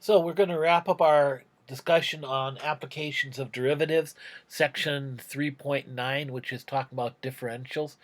So we're going to wrap up our discussion on applications of derivatives, section 3.9, which is talking about differentials.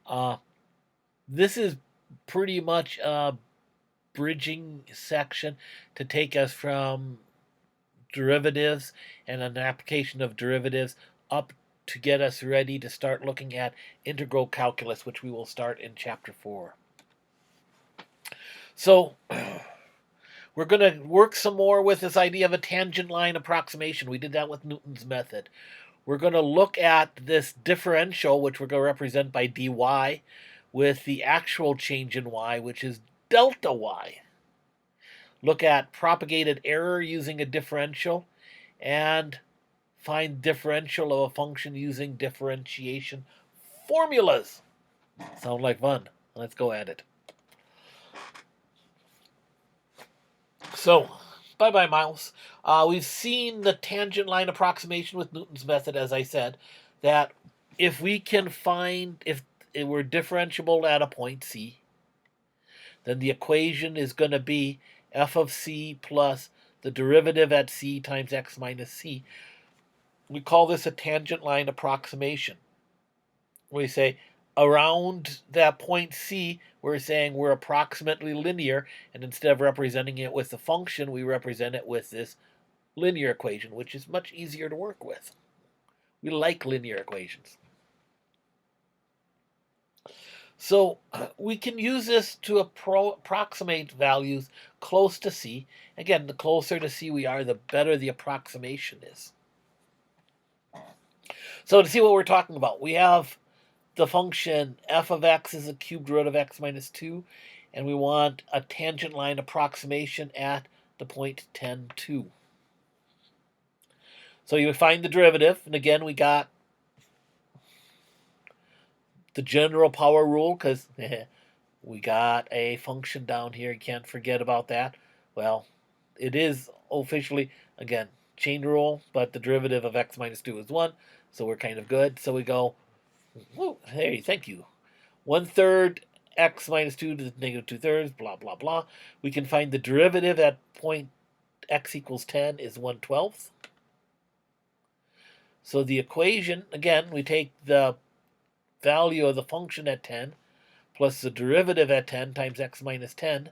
Uh, this is pretty much a bridging section to take us from derivatives and an application of derivatives up to get us ready to start looking at integral calculus, which we will start in chapter 4. So we're going to work some more with this idea of a tangent line approximation. We did that with Newton's method. We're going to look at this differential, which we're going to represent by dy, with the actual change in y, which is delta y. Look at propagated error using a differential, and find differential of a function using differentiation formulas. Sound like fun? Let's go at it. So, bye-bye, Miles. We've seen the tangent line approximation with Newton's method, as I said, that if we can find, if it were differentiable at a point C, then the equation is going to be f of c plus the derivative at c times x minus c. We call this a tangent line approximation. We say around that point C, we're saying we're approximately linear, and instead of representing it with the function, we represent it with this linear equation, which is much easier to work with. We like linear equations. So we can use this to approximate values close to C. Again, the closer to C we are, the better the approximation is. So to see what we're talking about, we have the function f of x is the cubed root of x minus 2, and we want a tangent line approximation at the point 10, 2. So you would find the derivative, and again we got the general power rule because we got a function down here. You can't forget about that. Well, it is officially, again, chain rule, but the derivative of x minus 2 is 1, so we're kind of good. So we go, whoa, hey, thank you. 1/3 x minus 2 to the negative 2/3, blah, blah, blah. We can find the derivative at point x equals 10 is 1/12. So the equation, again, we take the value of the function at 10 plus the derivative at 10 times x minus 10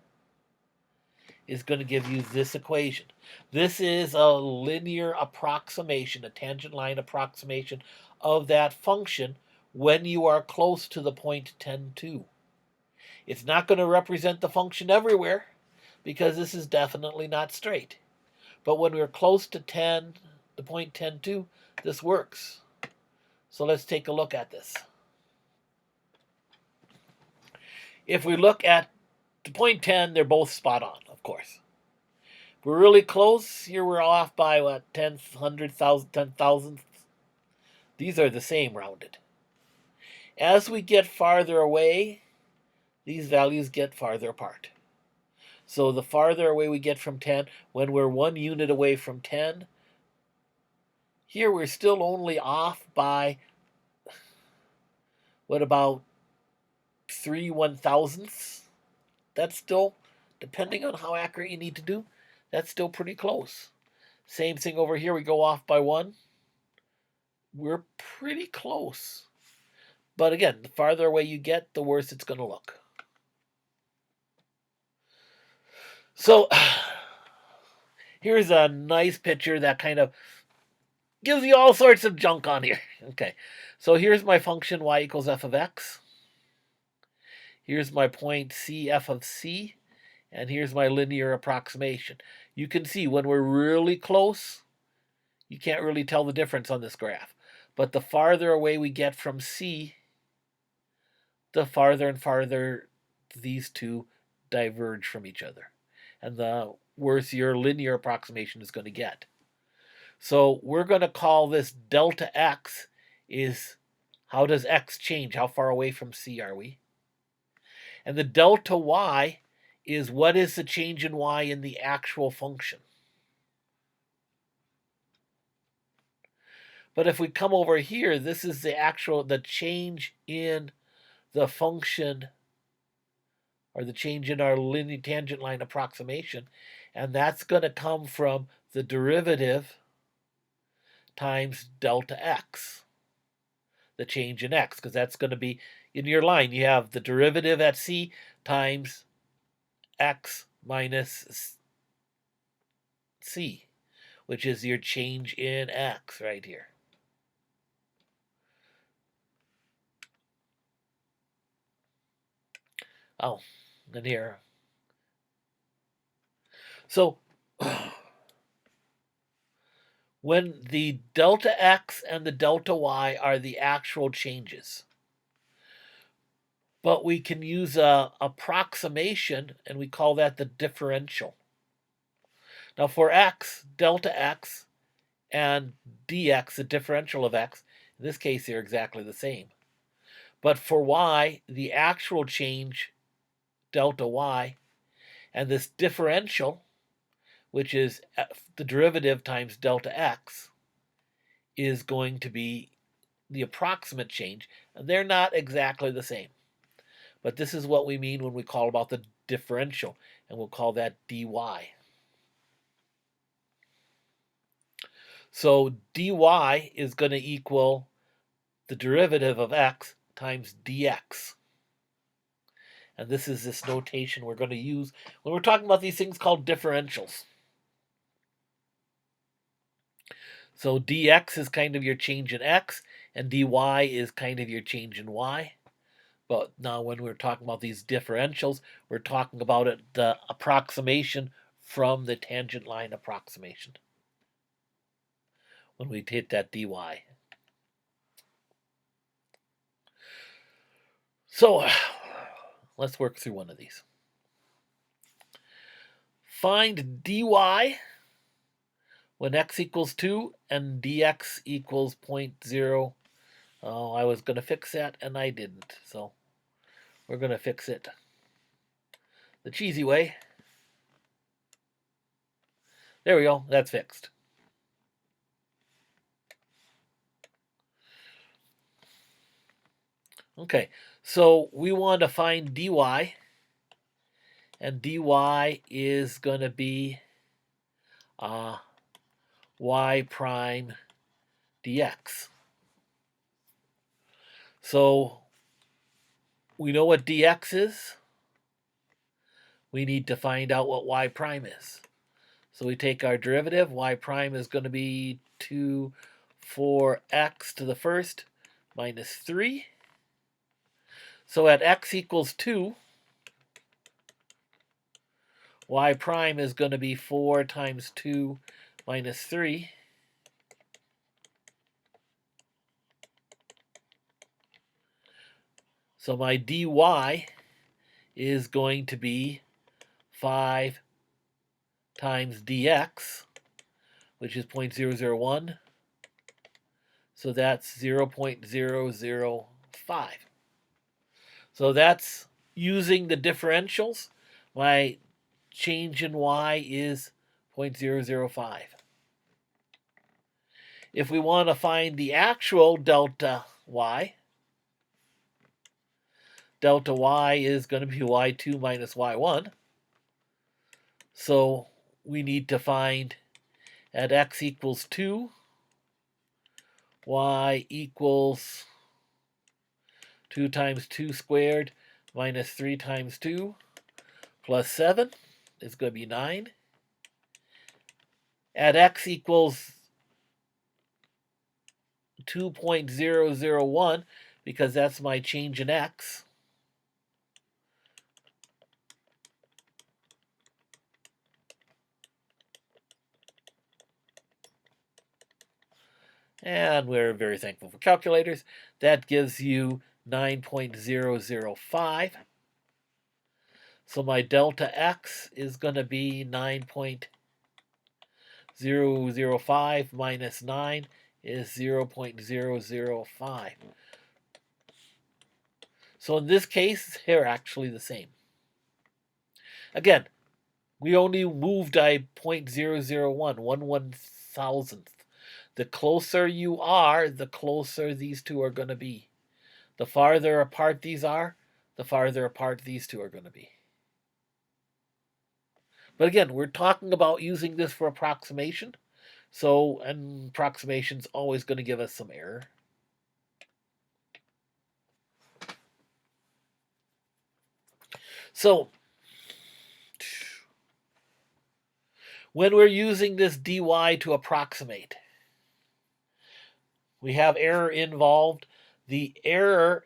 is going to give you this equation. This is a linear approximation, a tangent line approximation of that function when you are close to the point 10, 2. It's not going to represent the function everywhere because this is definitely not straight. But when we're close to 10, the point 10, 2, this works. So let's take a look at this. If we look at the point 10, they're both spot on, of course. If we're really close, here we're off by what, 10th, 100,000, 10,000th. These are the same rounded. As we get farther away, these values get farther apart. So the farther away we get from 10, when we're 1 unit away from 10, here we're still only off by, what about 3 1,000ths? That's still, depending on how accurate you need to do, that's still pretty close. Same thing over here, we go off by 1. We're pretty close. But again, the farther away you get, the worse it's going to look. So here's a nice picture that kind of gives you all sorts of junk on here. Okay, so here's my function y equals f of x. Here's my point c f of c. And here's my linear approximation. You can see when we're really close, you can't really tell the difference on this graph. But the farther away we get from C, the farther and farther these two diverge from each other. And the worse your linear approximation is going to get. So we're going to call this delta x is how does x change? How far away from C are we? And the delta y is what is the change in y in the actual function. But if we come over here, this is the change in the function or the change in our linear tangent line approximation, and that's going to come from the derivative times delta x, the change in x, because that's going to be in your line. You have the derivative at c times x minus c, which is your change in x right here. Oh, and here. So when the delta x and the delta y are the actual changes, but we can use a approximation, and we call that the differential. Now for x, delta x and dx, the differential of x, in this case they're exactly the same. But for y, the actual change, delta y, and this differential, which is the derivative times delta x, is going to be the approximate change. And they're not exactly the same. But this is what we mean when we call about the differential, and we'll call that dy. So dy is going to equal the derivative of x times dx. And this is this notation we're going to use when we're talking about these things called differentials. So dx is kind of your change in x, and dy is kind of your change in y. But now when we're talking about these differentials, we're talking about it, the approximation from the tangent line approximation when we hit that dy. So let's work through one of these. Find dy when x equals 2 and dx equals 0.0. Oh, I was going to fix that and I didn't. So we're going to fix it the cheesy way. There we go. That's fixed. Okay, so we want to find dy, and dy is going to be y prime dx. So we know what dx is. We need to find out what y prime is. So we take our derivative. Y prime is going to be 2 4x to the first minus 3. So at x equals 2, y prime is going to be 4 times 2 minus 3. So my dy is going to be 5 times dx, which is 0.001. So that's 0.005. So that's using the differentials. My change in y is 0.005. If we want to find the actual delta y is going to be y2 minus y1. So we need to find at x equals 2, y equals 2 times 2 squared minus 3 times 2 plus 7 is going to be 9. At x equals 2.001, because that's my change in x, and we're very thankful for calculators. That gives you 9.005. So my delta x is going to be 9.005 minus 9 is 0.005. So in this case, they're actually the same. Again, we only moved a 0.001, 1/1000th. The closer you are, the closer these two are going to be. The farther apart these are, the farther apart these two are going to be. But again, we're talking about using this for approximation. So, and approximation's always going to give us some error. So, when we're using this dy to approximate, we have error involved. The error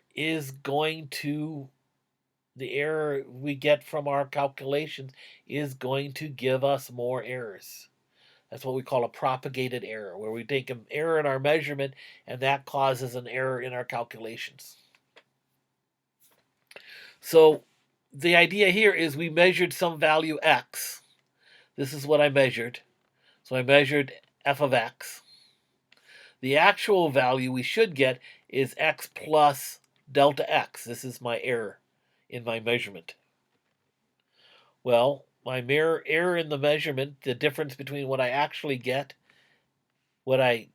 we get from our calculations is going to give us more errors. That's what we call a propagated error, where we take an error in our measurement and that causes an error in our calculations. So the idea here is we measured some value x. This is what I measured. So I measured f of x. The actual value we should get is x plus delta x. This is my error in my measurement. Well, my error in the measurement, the difference between what I actually get, what I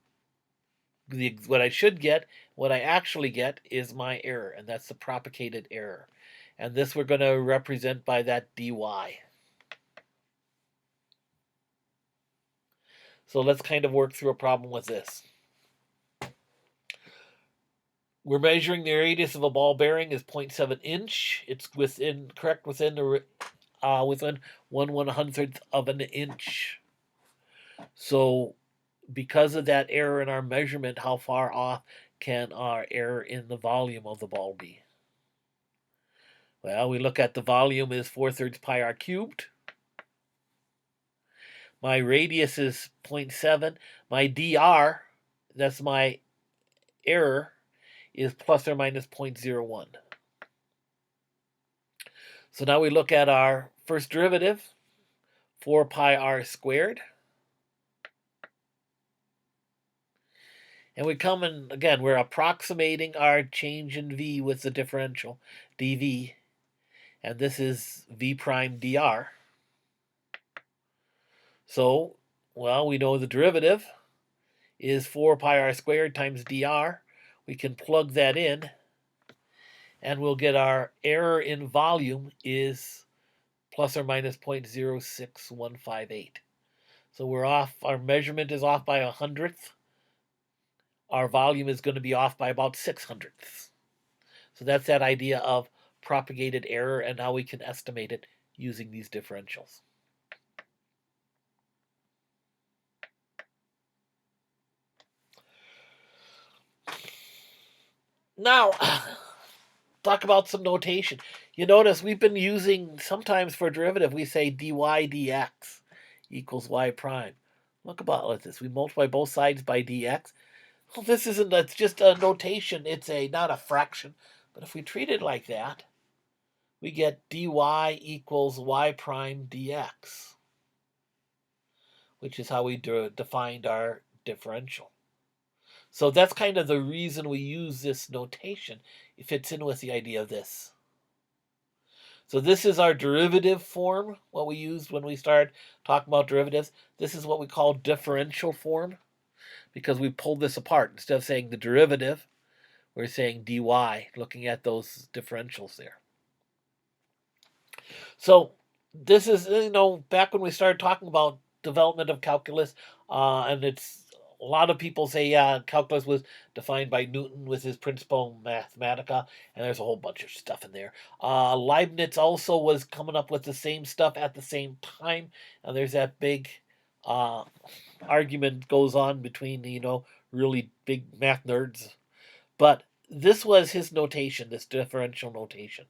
should get, what I actually get is my error, and that's the propagated error. And this we're going to represent by that dy. So let's kind of work through a problem with this. We're measuring the radius of a ball bearing is 0.7 inch. It's correct within the within 1/100th of an inch. So because of that error in our measurement, how far off can our error in the volume of the ball be? Well, we look at the volume is 4/3 pi r cubed. My radius is 0.7. My dr, that's my error, is plus or minus 0.01. So now we look at our first derivative, 4 pi r squared. And we come in, again, we're approximating our change in v with the differential, dv. And this is v prime dr. So, well, we know the derivative is 4 pi r squared times dr. We can plug that in, and we'll get our error in volume is plus or minus 0.06158. So we're off, our measurement is off by 100th. Our volume is going to be off by about 600ths. So that's that idea of propagated error and how we can estimate it using these differentials. Now, talk about some notation. You notice we've been using, sometimes for derivative, we say dy dx equals y prime. Look about this. We multiply both sides by dx. Well, this isn't, it's just a notation. It's not a fraction. But if we treat it like that, we get dy equals y prime dx, which is how we defined our differential. So that's kind of the reason we use this notation. It fits in with the idea of this. So this is our derivative form, what we used when we started talking about derivatives. This is what we call differential form, because we pulled this apart. Instead of saying the derivative, we're saying dy, looking at those differentials there. So this is, back when we started talking about development of calculus, and it's, a lot of people say, yeah, calculus was defined by Newton with his Principia Mathematica, and there's a whole bunch of stuff in there. Leibniz also was coming up with the same stuff at the same time, and there's that big argument goes on between, really big math nerds. But this was his notation, this differential notation.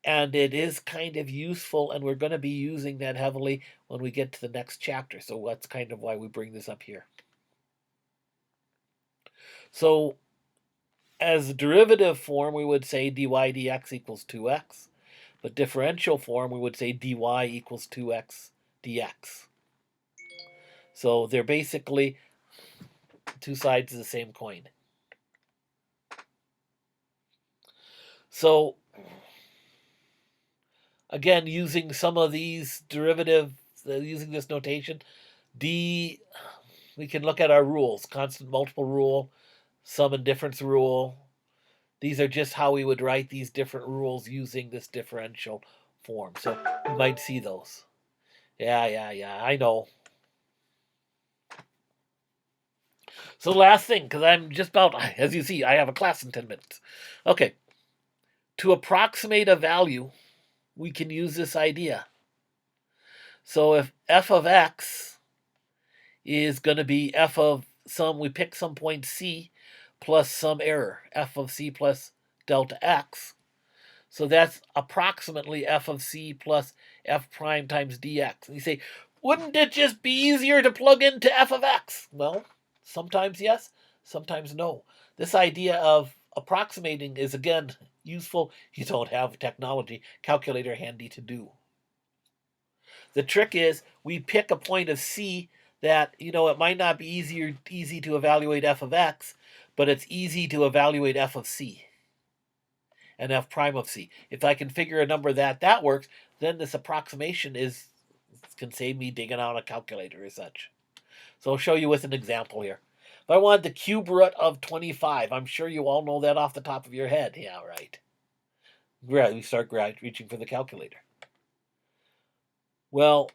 And it is kind of useful, and we're going to be using that heavily when we get to the next chapter. So that's kind of why we bring this up here. So as derivative form, we would say dy dx equals 2x. But differential form, we would say dy equals 2x dx. So they're basically two sides of the same coin. So again, using some of these derivatives, using this notation, we can look at our rules, constant multiple rule, sum and difference rule. These are just how we would write these different rules using this differential form. So we might see those. Yeah, I know. So last thing, because I'm just about, as you see, I have a class in 10 minutes. Okay. To approximate a value, we can use this idea. So if f of x is going to be f of some, we pick some point c plus some error, f of c plus delta x. So that's approximately f of c plus f prime times dx. And you say, wouldn't it just be easier to plug into f of x? Well, sometimes yes, sometimes no. This idea of approximating is, again, useful. You don't have technology, calculator handy to do. The trick is we pick a point of c that, it might not be easy to evaluate f of x, but it's easy to evaluate f of c and f prime of c. If I can figure a number that works, then this approximation can save me digging out a calculator as such. So I'll show you with an example here. If I wanted the cube root of 25, I'm sure you all know that off the top of your head. Yeah, right. We start reaching for the calculator. Well,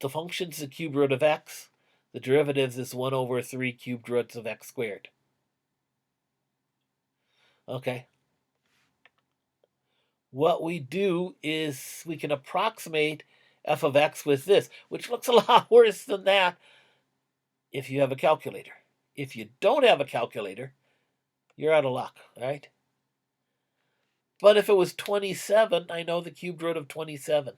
the function's the cube root of x. The derivative is 1 over 3 cubed roots of x squared. Okay. What we do is we can approximate f of x with this, which looks a lot worse than that if you have a calculator. If you don't have a calculator, you're out of luck, right? But if it was 27, I know the cubed root of 27.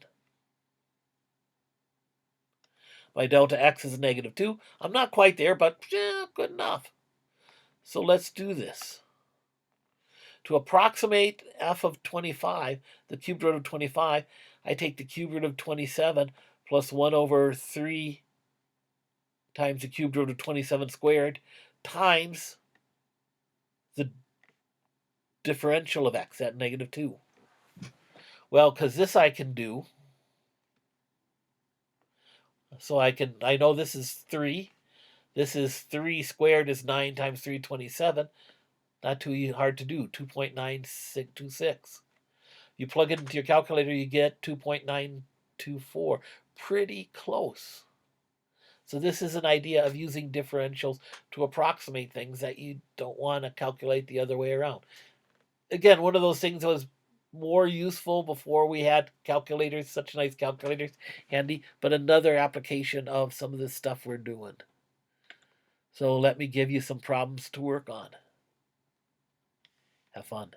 My delta x is negative 2. I'm not quite there, but yeah, good enough. So let's do this. To approximate f of 25, the cubed root of 25, I take the cubed root of 27 plus 1 over 3 times the cubed root of 27 squared times the differential of x at negative 2. Well, because this I can do. So I know this is 3. This is 3 squared is 9 times 327. Not too hard to do, 2.9626. You plug it into your calculator, you get 2.924. Pretty close. So this is an idea of using differentials to approximate things that you don't want to calculate the other way around. Again, one of those things that was more useful before we had calculators, such nice calculators handy, but another application of some of the stuff we're doing. So let me give you some problems to work on. Have fun.